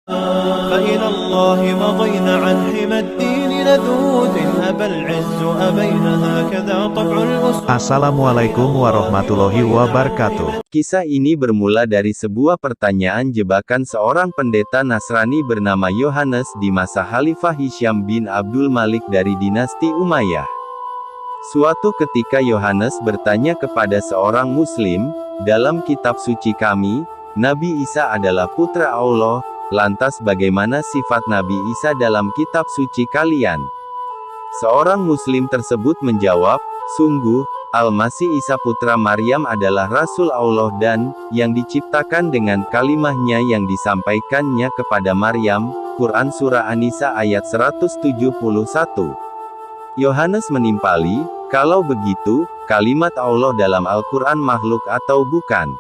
فإلى الله مضينا عن حمى الدين نذود إن أبى العز أبينا هكذا طبع الأسود. Assalamualaikum warahmatullahi wabarakatuh. Kisah ini bermula dari sebuah pertanyaan jebakan seorang pendeta Nasrani bernama Yohanes di masa Khalifah Hisham bin Abdul Malik dari dinasti Umayyah. Suatu ketika Yohanes bertanya kepada seorang muslim, "Dalam kitab suci kami, Nabi Isa adalah putra Allah, lantas bagaimana sifat Nabi Isa dalam kitab suci kalian?" Seorang muslim tersebut menjawab, "Sungguh, Al-Masih Isa putra Maryam adalah Rasul Allah dan, yang diciptakan dengan kalimahnya yang disampaikannya kepada Maryam." Quran Surah An-Nisa ayat 171. Yohanes menimpali, "Kalau begitu, kalimat Allah dalam Al-Quran makhluk atau bukan?"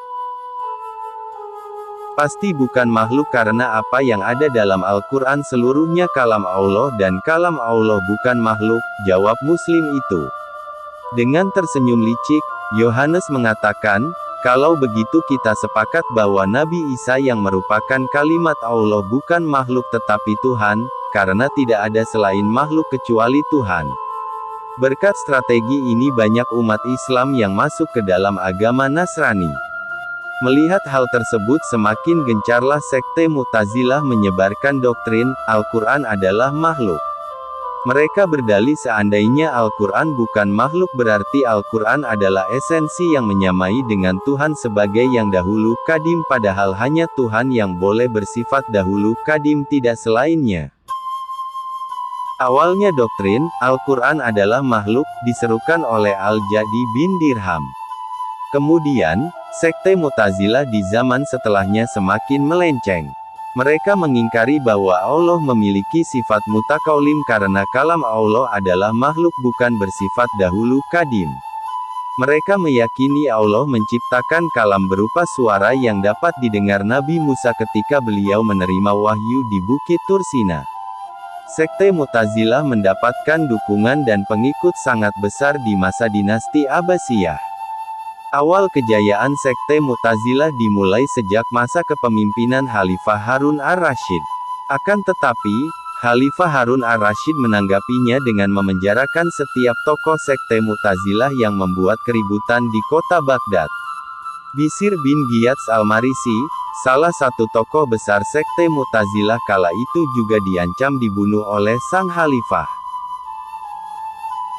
"Pasti bukan makhluk karena apa yang ada dalam Al-Quran seluruhnya kalam Allah dan kalam Allah bukan makhluk," jawab muslim itu. Dengan tersenyum licik, Yohanes mengatakan, "Kalau begitu kita sepakat bahwa Nabi Isa yang merupakan kalimat Allah bukan makhluk tetapi Tuhan, karena tidak ada selain makhluk kecuali Tuhan." Berkat strategi ini banyak umat Islam yang masuk ke dalam agama Nasrani. Melihat hal tersebut semakin gencarlah sekte Mu'tazilah menyebarkan doktrin, Al-Quran adalah makhluk. Mereka berdalih seandainya Al-Quran bukan makhluk berarti Al-Quran adalah esensi yang menyamai dengan Tuhan sebagai yang dahulu kadim padahal hanya Tuhan yang boleh bersifat dahulu kadim tidak selainnya. Awalnya doktrin, Al-Quran adalah makhluk, diserukan oleh Al-Jadi bin Dirham. Kemudian, sekte Mu'tazilah di zaman setelahnya semakin melenceng. Mereka mengingkari bahwa Allah memiliki sifat mutakaulim karena kalam Allah adalah makhluk bukan bersifat dahulu kadim. Mereka meyakini Allah menciptakan kalam berupa suara yang dapat didengar Nabi Musa ketika beliau menerima wahyu di Bukit Tursina. Sekte Mu'tazilah mendapatkan dukungan dan pengikut sangat besar di masa dinasti Abbasiyah. Awal kejayaan sekte Mu'tazilah dimulai sejak masa kepemimpinan Khalifah Harun ar-Rasyid. Akan tetapi, Khalifah Harun ar-Rasyid menanggapinya dengan memenjarakan setiap tokoh sekte Mu'tazilah yang membuat keributan di kota Baghdad. Bishr bin Ghiyath al-Marisi, salah satu tokoh besar sekte Mu'tazilah kala itu juga diancam dibunuh oleh sang Khalifah.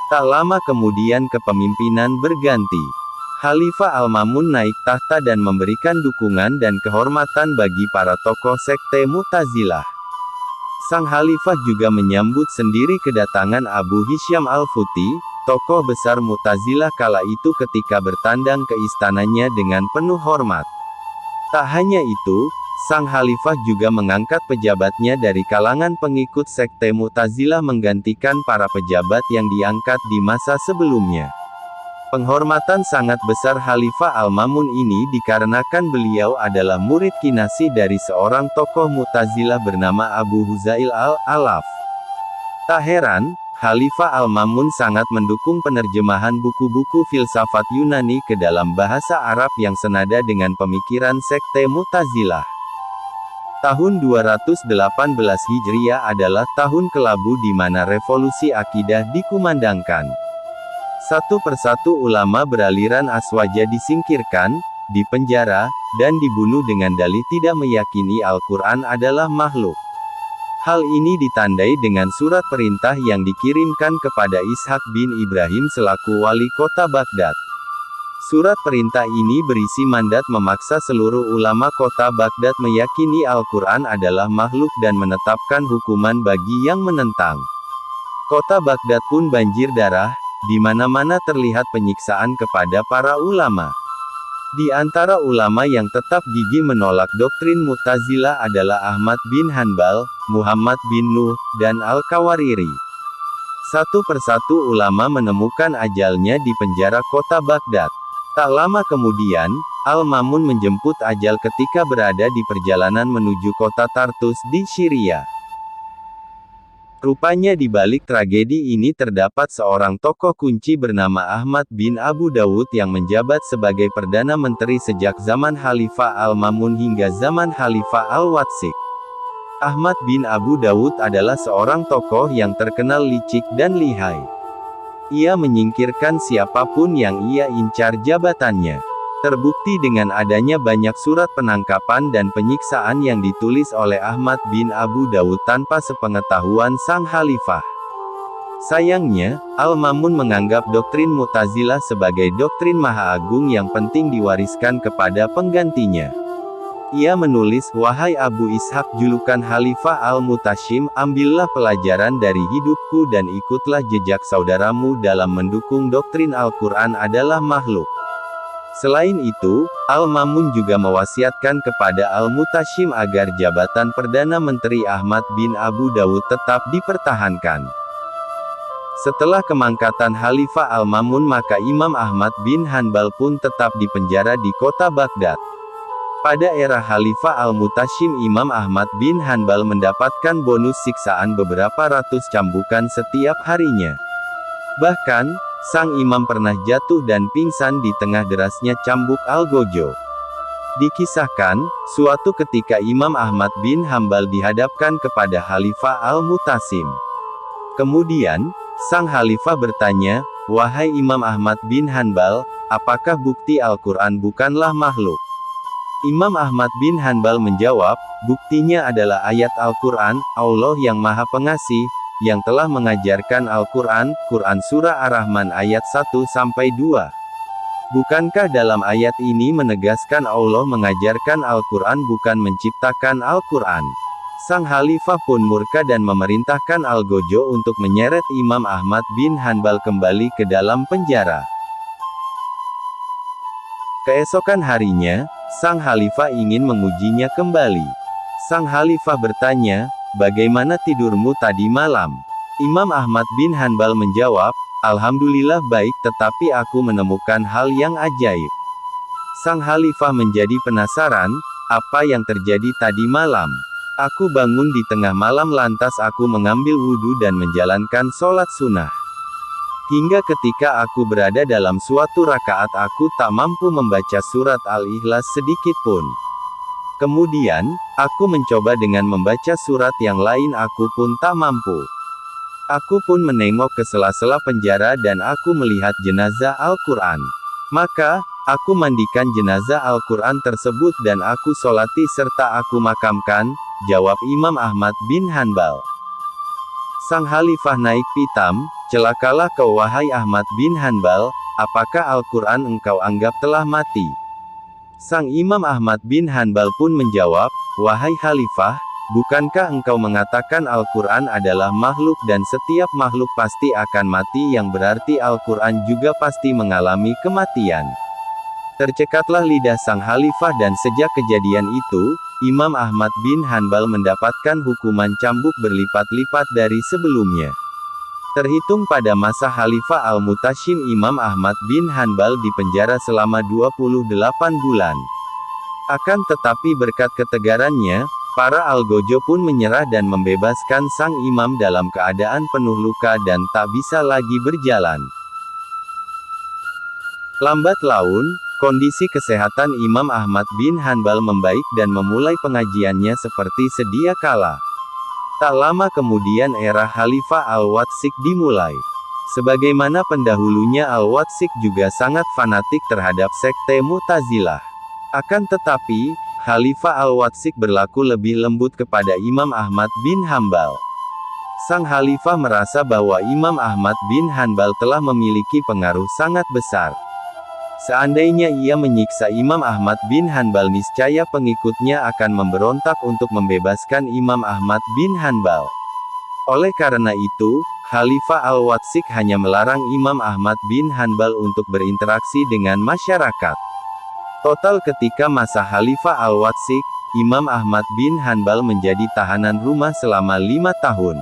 Tak lama kemudian kepemimpinan berganti. Khalifah Al-Mamun naik tahta dan memberikan dukungan dan kehormatan bagi para tokoh sekte Mu'tazilah. Sang Khalifah juga menyambut sendiri kedatangan Abu Hisham Al-Futi, tokoh besar Mu'tazilah kala itu ketika bertandang ke istananya dengan penuh hormat. Tak hanya itu, sang Khalifah juga mengangkat pejabatnya dari kalangan pengikut sekte Mu'tazilah menggantikan para pejabat yang diangkat di masa sebelumnya. Penghormatan sangat besar Khalifah Al-Mamun ini dikarenakan beliau adalah murid kinasih dari seorang tokoh Mu'tazilah bernama Abu Huzail al-Alaf. Tak heran, Khalifah Al-Mamun sangat mendukung penerjemahan buku-buku filsafat Yunani ke dalam bahasa Arab yang senada dengan pemikiran sekte Mu'tazilah. Tahun 218 Hijriah adalah tahun kelabu di mana revolusi akidah dikumandangkan. Satu persatu ulama beraliran Aswaja disingkirkan, dipenjara, dan dibunuh dengan dalih tidak meyakini Al-Quran adalah makhluk. Hal ini ditandai dengan surat perintah yang dikirimkan kepada Ishak bin Ibrahim selaku wali kota Baghdad. Surat perintah ini berisi mandat memaksa seluruh ulama kota Baghdad meyakini Al-Quran adalah makhluk dan menetapkan hukuman bagi yang menentang. Kota Baghdad pun banjir darah. Di mana-mana terlihat penyiksaan kepada para ulama. Di antara ulama yang tetap gigih menolak doktrin Mu'tazilah adalah Ahmad bin Hanbal, Muhammad bin Nuh, dan Al-Kawariri. Satu persatu ulama menemukan ajalnya di penjara kota Baghdad. Tak lama kemudian, Al-Mamun menjemput ajal ketika berada di perjalanan menuju kota Tartus di Syria. Rupanya di balik tragedi ini terdapat seorang tokoh kunci bernama Ahmad bin Abu Dawud yang menjabat sebagai Perdana Menteri sejak zaman Khalifah Al-Mamun hingga zaman Khalifah Al-Watsik. Ahmad bin Abu Dawud adalah seorang tokoh yang terkenal licik dan lihai. Ia menyingkirkan siapapun yang ia incar jabatannya. Terbukti dengan adanya banyak surat penangkapan dan penyiksaan yang ditulis oleh Ahmad bin Abu Dawud tanpa sepengetahuan sang khalifah. Sayangnya, Al-Mamun menganggap doktrin Mu'tazilah sebagai doktrin Maha Agung yang penting diwariskan kepada penggantinya. Ia menulis, "Wahai Abu Ishaq, julukan Khalifah Al-Mutashim, ambillah pelajaran dari hidupku dan ikutlah jejak saudaramu dalam mendukung doktrin Al-Quran adalah makhluk." Selain itu, Al-Mamun juga mewasiatkan kepada Al-Mutashim agar jabatan Perdana Menteri Ahmad bin Abu Dawud tetap dipertahankan. Setelah kemangkatan Khalifah Al-Mamun maka Imam Ahmad bin Hanbal pun tetap dipenjara di kota Baghdad. Pada era Khalifah Al-Mutashim Imam Ahmad bin Hanbal mendapatkan bonus siksaan beberapa ratus cambukan setiap harinya. Bahkan, sang imam pernah jatuh dan pingsan di tengah derasnya cambuk Al-Gojo. Dikisahkan, suatu ketika Imam Ahmad bin Hanbal dihadapkan kepada Khalifah Al-Mutashim. Kemudian, sang khalifah bertanya, "Wahai Imam Ahmad bin Hanbal, apakah bukti Al-Quran bukanlah makhluk?" Imam Ahmad bin Hanbal menjawab, "Buktinya adalah ayat Al-Quran, Allah yang Maha Pengasih, yang telah mengajarkan Al-Quran, Quran Surah Ar-Rahman ayat 1-2. Bukankah dalam ayat ini menegaskan Allah mengajarkan Al-Quran bukan menciptakan Al-Quran?" Sang khalifah pun murka dan memerintahkan Al-Gojo untuk menyeret Imam Ahmad bin Hanbal kembali ke dalam penjara. Keesokan harinya, sang khalifah ingin mengujinya kembali. Sang khalifah bertanya, "Bagaimana tidurmu tadi malam?" Imam Ahmad bin Hanbal menjawab, "Alhamdulillah baik, tetapi aku menemukan hal yang ajaib." Sang khalifah menjadi penasaran, "Apa yang terjadi tadi malam?" "Aku bangun di tengah malam lantas aku mengambil wudhu dan menjalankan sholat sunnah. Hingga ketika aku berada dalam suatu rakaat aku tak mampu membaca surat Al-Ikhlas sedikit pun. Kemudian, aku mencoba dengan membaca surat yang lain aku pun tak mampu. Aku pun menengok ke sela-sela penjara dan aku melihat jenazah Al-Quran. Maka, aku mandikan jenazah Al-Quran tersebut dan aku sholati serta aku makamkan," jawab Imam Ahmad bin Hanbal. Sang khalifah naik pitam, "Celakalah kau wahai Ahmad bin Hanbal, apakah Al-Quran engkau anggap telah mati?" Sang Imam Ahmad bin Hanbal pun menjawab, "Wahai khalifah, bukankah engkau mengatakan Al-Quran adalah makhluk dan setiap makhluk pasti akan mati, yang berarti Al-Quran juga pasti mengalami kematian?" Tercekatlah lidah sang khalifah dan sejak kejadian itu, Imam Ahmad bin Hanbal mendapatkan hukuman cambuk berlipat-lipat dari sebelumnya. Terhitung pada masa Khalifah Al-Mutashim Imam Ahmad bin Hanbal dipenjara selama 28 bulan. Akan tetapi berkat ketegarannya, para Al-Gojo pun menyerah dan membebaskan sang imam dalam keadaan penuh luka dan tak bisa lagi berjalan. Lambat laun, kondisi kesehatan Imam Ahmad bin Hanbal membaik dan memulai pengajiannya seperti sedia kala. Tak lama kemudian era Khalifah Al-Watsik dimulai. Sebagaimana pendahulunya Al-Watsik juga sangat fanatik terhadap sekte Mu'tazilah. Akan tetapi, Khalifah Al-Watsik berlaku lebih lembut kepada Imam Ahmad bin Hanbal. Sang Khalifah merasa bahwa Imam Ahmad bin Hanbal telah memiliki pengaruh sangat besar. Seandainya ia menyiksa Imam Ahmad bin Hanbal niscaya pengikutnya akan memberontak untuk membebaskan Imam Ahmad bin Hanbal. Oleh karena itu, Khalifah Al-Watsik hanya melarang Imam Ahmad bin Hanbal untuk berinteraksi dengan masyarakat. Total ketika masa Khalifah Al-Watsik, Imam Ahmad bin Hanbal menjadi tahanan rumah selama 5 tahun.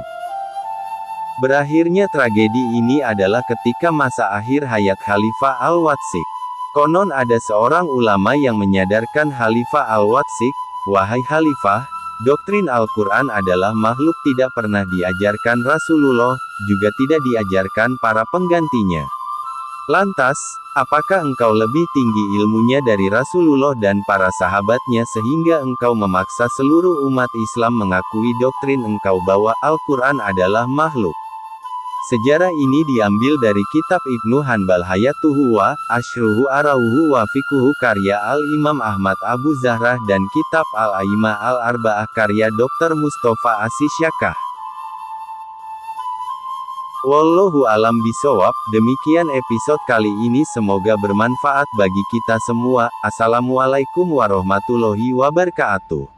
Berakhirnya tragedi ini adalah ketika masa akhir hayat Khalifah Al-Watsik. Konon ada seorang ulama yang menyadarkan Khalifah Al-Watsik, "Wahai Khalifah, doktrin Al-Quran adalah makhluk, tidak pernah diajarkan Rasulullah, juga tidak diajarkan para penggantinya. Lantas, apakah engkau lebih tinggi ilmunya dari Rasulullah dan para sahabatnya sehingga engkau memaksa seluruh umat Islam mengakui doktrin engkau bahwa Al-Quran adalah makhluk? Sejarah ini diambil dari kitab Ibnu Hanbal Hayatuhu wa Ashruhu Arauhu wa Fiqhuhu karya Al-Imam Ahmad Abu Zahrah dan kitab Al-Aimah Al-Arba'ah karya Dr. Mustafa Asy-Syakkah. Wallahu alam bisawab, demikian episode kali ini, semoga bermanfaat bagi kita semua. Assalamualaikum warahmatullahi wabarakatuh.